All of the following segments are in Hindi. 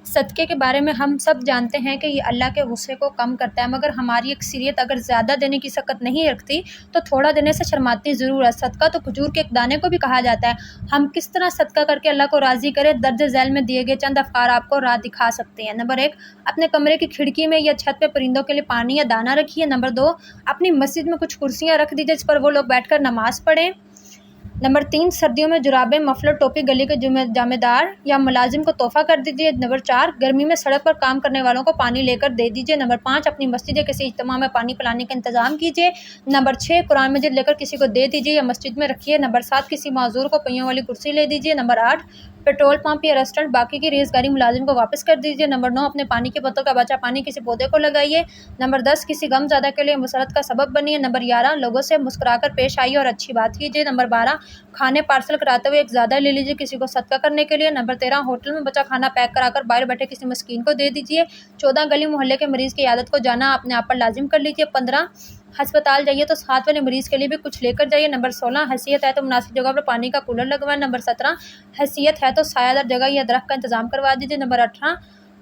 सदक़े के बारे में हम सब जानते हैं कि ये अल्लाह के गुस्से को कम करता है, मगर हमारी अक्सरियत अगर ज़्यादा देने की सकत नहीं रखती तो थोड़ा देने से शर्माती ज़रूर है। सदका तो खजूर के एक दाने को भी कहा जाता है। हम किस तरह सदका करके अल्लाह को राज़ी करें, दर्ज झैल में दिए गए चंद अफ़कार आपको राह दिखा सकते हैं। नंबर 1, अपने कमरे की खिड़की में या छत पे परिंदों के लिए पानी या दाना रखिए। नंबर 2, अपनी मस्जिद में कुछ कुर्सियाँ रख दीजिए जिस पर वो लोग बैठकर नमाज़ पढ़ें। नंबर 3, सर्दियों में जुराबें, मफलर, टोपी गले के जामेदार या मुलाजिम को तोहफ़ा कर दीजिए। नंबर 4, गर्मी में सड़क पर काम करने वालों को पानी लेकर दे दीजिए। नंबर 5, अपनी मस्जिद या किसी इज्तिमा में पानी पिलाने का इंतज़ाम कीजिए। नंबर 6, कुरान मजीद लेकर किसी को दे दीजिए या मस्जिद में रखिए। नंबर 7, किसी माजूर को पहियों वाली कुर्सी ले दीजिए। नंबर 8, पेट्रोल पंप या रेस्टोरेंट बाकी की रेज़गारी मुलाजिम को वापस कर दीजिए। नंबर 9, अपने पानी की बोतल का बचा पानी किसी पौधे को लगाइए। नंबर 10, किसी गमज़दा के लिए मुसरत का सबब बनिए। नंबर 11, लोगों से मुस्कुराकर पेश आइए और अच्छी बात कीजिए। नंबर 12, खाने पार्सल कराते हुए एक ज़्यादा ले लीजिए किसी को सदका करने के लिए। नंबर 13, होटल में बचा खाना पैक कराकर बाहर बैठे किसी मस्कीन को दे दीजिए। 14, गली मोहल्ले के मरीज़ की इयादत को जाना अपने आप पर लाजिम कर लीजिए। 15, अस्पताल जाइए तो साथ वाले मरीज़ के लिए भी कुछ लेकर जाइए। नंबर 16, हैसियत है तो मुनासिब जगह पर पानी का कूलर लगवाएं। नंबर 17, हैसियत है तो सायादार जगह या दरख्त का इंतज़ाम करवा दीजिए। नंबर 18,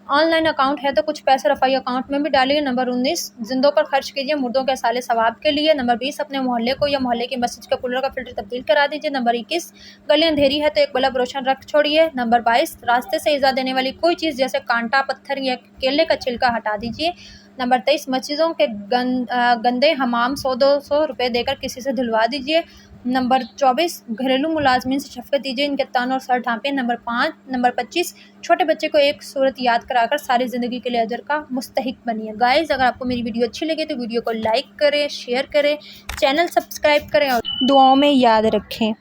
ऑनलाइन अकाउंट है तो कुछ पैसे रफ़ाई अकाउंट में भी डालिए। नंबर 19, जिंदों पर खर्च कीजिए मुर्दों के साले सवाब के लिए। नंबर 20, अपने मोहल्ले को या मोहल्ले की मस्जिद के कूलर का फिल्टर तब्दील करा दीजिए। नंबर 21, गली अंधेरी है तो एक बल्ब रोशन रख छोड़िए। नंबर 22, रास्ते से ईज़ा देने वाली कोई चीज़ जैसे कांटा, पत्थर या केले का छिलका हटा दीजिए। नंबर 23, मस्जिदों के गंदे हमाम 100-200 रुपये देकर किसी से धुलवा दीजिए। नंबर 24, घरेलू मुलाजमीन से शफ़क़त कीजिए, इनके तन और सर ढाँपें। नंबर 25, छोटे बच्चे को एक सूरत याद कराकर सारी ज़िंदगी के लिए अजर का मुस्तहिक बनिए। गाइज़, अगर आपको मेरी वीडियो अच्छी लगे तो वीडियो को लाइक करें, शेयर करें, चैनल सब्सक्राइब करें और दुआओं में याद रखें।